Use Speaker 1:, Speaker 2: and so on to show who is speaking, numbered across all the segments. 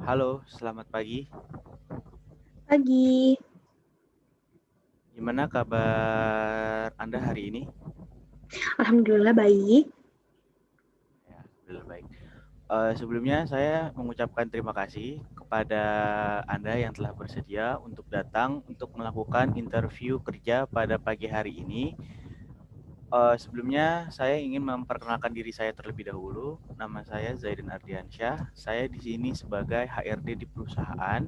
Speaker 1: Halo, selamat pagi.
Speaker 2: Pagi.
Speaker 1: Gimana kabar Anda hari ini?
Speaker 2: Alhamdulillah baik.
Speaker 1: Ya, alhamdulillah baik. Sebelumnya saya mengucapkan terima kasih kepada Anda yang telah bersedia untuk datang untuk melakukan interview kerja pada pagi hari ini. Sebelumnya saya ingin memperkenalkan diri saya terlebih dahulu. Nama saya Zaidin Ardiansyah. Saya di sini sebagai HRD di perusahaan.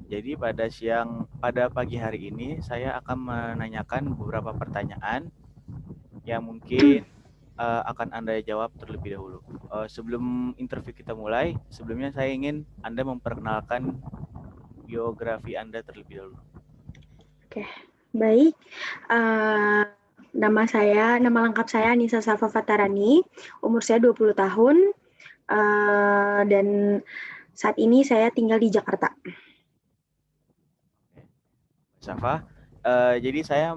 Speaker 1: Jadi pada pagi hari ini saya akan menanyakan beberapa pertanyaan yang mungkin akan Anda jawab terlebih dahulu. Sebelum interview kita mulai, sebelumnya saya ingin Anda memperkenalkan biografi Anda terlebih dahulu.
Speaker 2: Oke, baik. Uh, nama lengkap saya Nisa Safa Fatarani. Umur saya 20 tahun. Dan saat ini saya tinggal di Jakarta.
Speaker 1: Mbak Safa, jadi saya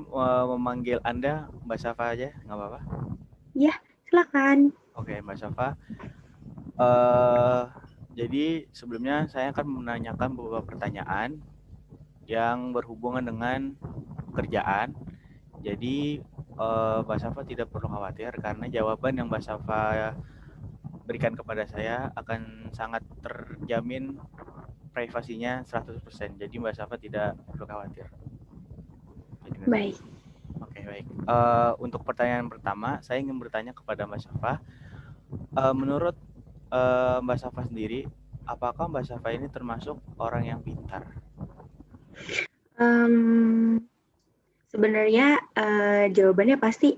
Speaker 1: memanggil Anda Mbak Safa aja, nggak apa-apa?
Speaker 2: Ya, silakan.
Speaker 1: Oke, Mbak Safa. Uh, jadi sebelumnya saya akan menanyakan beberapa pertanyaan yang berhubungan dengan pekerjaan. Jadi Mbak Safa tidak perlu khawatir karena jawaban yang Mbak Safa berikan kepada saya akan sangat terjamin privasinya 100%. Jadi Mbak Safa tidak perlu khawatir.
Speaker 2: Baik.
Speaker 1: Oke, baik. Untuk pertanyaan pertama, saya ingin bertanya kepada Mbak Safa. Menurut Mbak Safa sendiri, apakah Mbak Safa ini termasuk orang yang pintar?
Speaker 2: Um, Sebenarnya jawabannya pasti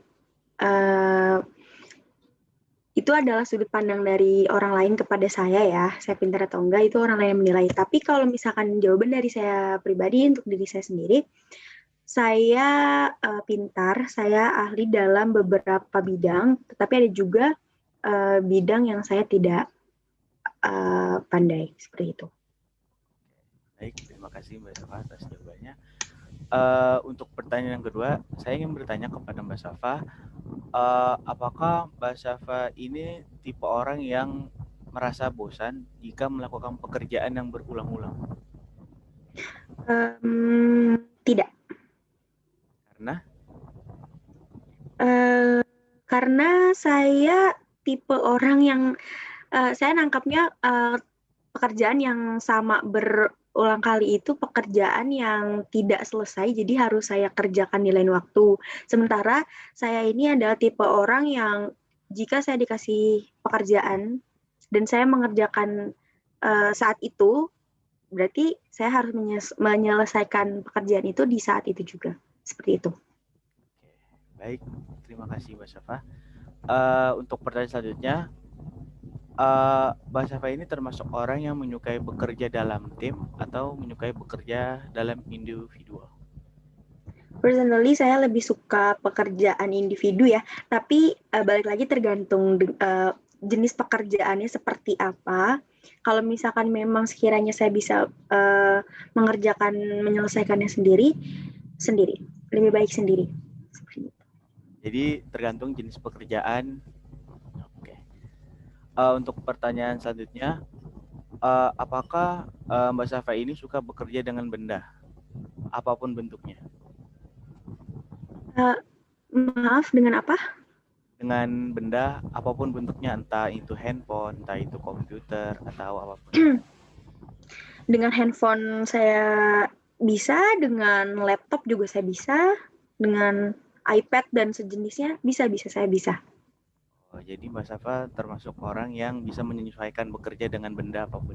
Speaker 2: itu adalah sudut pandang dari orang lain kepada saya ya, saya pintar atau enggak itu orang lain yang menilai. Tapi kalau misalkan jawaban dari saya pribadi untuk diri saya sendiri, saya pintar, saya ahli dalam beberapa bidang, tetapi ada juga bidang yang saya tidak pandai seperti itu.
Speaker 1: Baik, terima kasih Mbak Safa atas jawabannya. Untuk pertanyaan yang kedua, saya ingin bertanya kepada Mbak Safa, apakah Mbak Safa ini tipe orang yang merasa bosan jika melakukan pekerjaan yang berulang-ulang?
Speaker 2: Tidak.
Speaker 1: Karena
Speaker 2: Karena saya tipe orang yang saya nangkapnya pekerjaan yang sama berulang kali itu pekerjaan yang tidak selesai, jadi harus saya kerjakan di lain waktu. Sementara saya ini adalah tipe orang yang jika saya dikasih pekerjaan dan saya mengerjakan saat itu, berarti saya harus menyelesaikan pekerjaan itu di saat itu juga. Seperti itu.
Speaker 1: baik, terima kasih Mbak Safa. Untuk pertanyaan selanjutnya, Mbak Safa ini termasuk orang yang menyukai bekerja dalam tim atau menyukai bekerja dalam individual?
Speaker 2: Personally saya lebih suka pekerjaan individu ya, tapi balik lagi tergantung jenis pekerjaannya seperti apa. Kalau misalkan memang sekiranya saya bisa menyelesaikannya sendiri, lebih baik sendiri.
Speaker 1: Jadi tergantung jenis pekerjaan. Oke. Untuk pertanyaan selanjutnya, apakah Mbak Safa ini suka bekerja dengan benda, apapun bentuknya?
Speaker 2: Maaf, dengan apa?
Speaker 1: Dengan benda, apapun bentuknya, entah itu handphone, entah itu komputer, atau apapun.
Speaker 2: Dengan handphone saya bisa, dengan laptop juga saya bisa, dengan iPad dan sejenisnya bisa saya bisa.
Speaker 1: Oh, jadi Mbak Safa termasuk orang yang bisa menyesuaikan bekerja dengan benda apapun.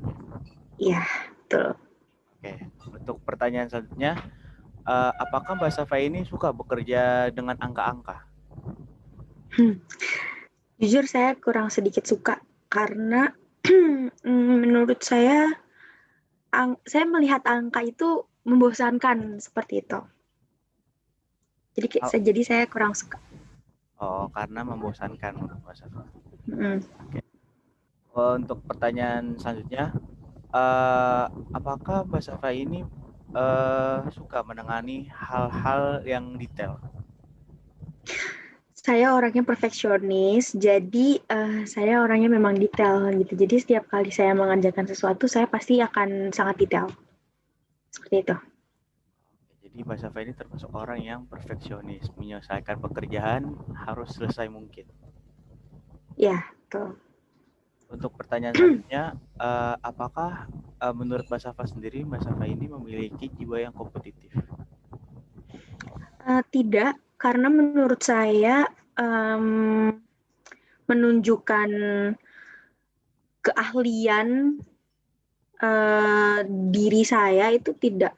Speaker 2: Iya, betul.
Speaker 1: Oke, untuk pertanyaan selanjutnya, apakah Mbak Safa ini suka bekerja dengan angka-angka?
Speaker 2: Jujur saya kurang sedikit suka karena menurut saya melihat angka itu membosankan seperti itu.
Speaker 1: Oh,
Speaker 2: Jadi saya kurang suka.
Speaker 1: karena membosankan menurut Mbak Safa.
Speaker 2: Hmm.
Speaker 1: Oke. Untuk pertanyaan selanjutnya, apakah Mbak Safa ini suka menangani hal-hal yang detail?
Speaker 2: Saya orangnya perfeksionis, jadi saya orangnya memang detail gitu. Jadi setiap kali saya mengerjakan sesuatu, saya pasti akan sangat detail. Seperti itu.
Speaker 1: Jadi Mbak Safa ini termasuk orang yang perfeksionis, menyelesaikan pekerjaan harus selesai mungkin.
Speaker 2: Ya, betul.
Speaker 1: Untuk pertanyaan selanjutnya, apakah menurut Mbak Safa sendiri, Mbak Safa ini memiliki jiwa yang kompetitif?
Speaker 2: Tidak, karena menurut saya menunjukkan keahlian diri saya itu tidak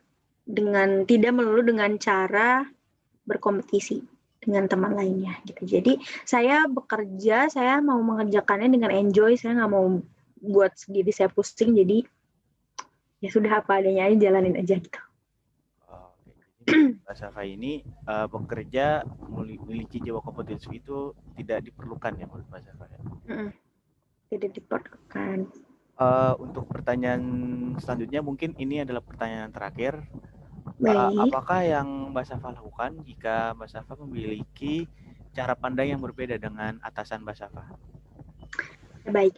Speaker 2: melulu dengan cara berkompetisi dengan teman lainnya gitu. Jadi saya bekerja, saya mau mengerjakannya dengan enjoy, saya nggak mau buat sendiri saya pusing. Jadi ya sudah apa adanya aja, jalanin aja gitu.
Speaker 1: Oke, jadi Mbak Safa ini bekerja memiliki jiwa kompetitif itu tidak diperlukan ya menurut Mbak Safa ya?
Speaker 2: Tidak diperlukan.
Speaker 1: Untuk pertanyaan selanjutnya mungkin ini adalah pertanyaan terakhir.
Speaker 2: Baik.
Speaker 1: Apakah yang Mbak Safa lakukan jika Mbak Safa memiliki cara pandang yang berbeda dengan atasan Mbak Safa?
Speaker 2: Baik.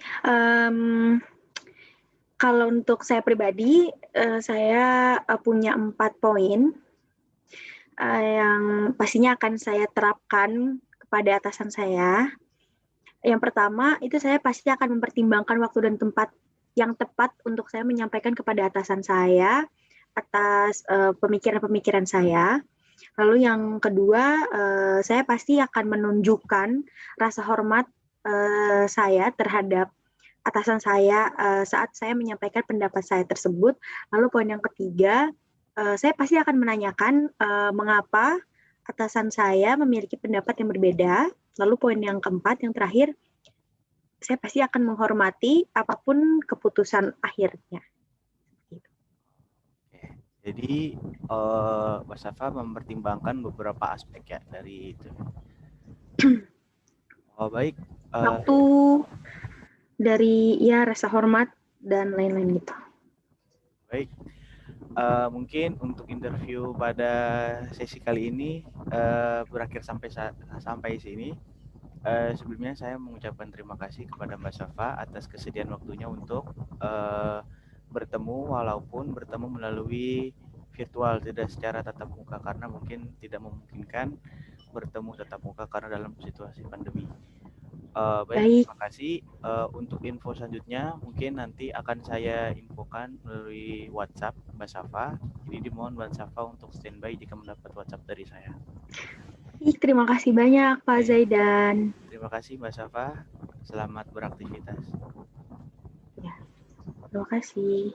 Speaker 2: Kalau untuk saya pribadi, saya punya 4 poin yang pastinya akan saya terapkan kepada atasan saya. Yang pertama, itu saya pasti akan mempertimbangkan waktu dan tempat yang tepat untuk saya menyampaikan kepada atasan saya atas pemikiran-pemikiran saya. Lalu yang kedua, saya pasti akan menunjukkan rasa hormat saya terhadap atasan saya saat saya menyampaikan pendapat saya tersebut. Lalu poin yang ketiga, saya pasti akan menanyakan mengapa atasan saya memiliki pendapat yang berbeda. Lalu poin yang keempat, yang terakhir, saya pasti akan menghormati apapun keputusan akhirnya.
Speaker 1: Jadi Mbak Safa mempertimbangkan beberapa aspek ya dari itu. Oh baik.
Speaker 2: Waktu dari ya rasa hormat dan lain-lain gitu.
Speaker 1: Baik. Mungkin untuk interview pada sesi kali ini berakhir sampai sini. Sebelumnya saya mengucapkan terima kasih kepada Mbak Safa atas kesediaan waktunya untuk bertemu, walaupun bertemu melalui virtual, tidak secara tatap muka karena mungkin tidak memungkinkan bertemu tatap muka karena dalam situasi pandemi. Baik, terima kasih. Untuk info selanjutnya mungkin nanti akan saya infokan melalui WhatsApp Mbak Safa. Jadi dimohon Mbak Safa untuk standby jika mendapat WhatsApp dari saya.
Speaker 2: Terima kasih banyak Pak Zaidan.
Speaker 1: Terima kasih Mbak Safa. Selamat beraktivitas.
Speaker 2: Ya, terima kasih.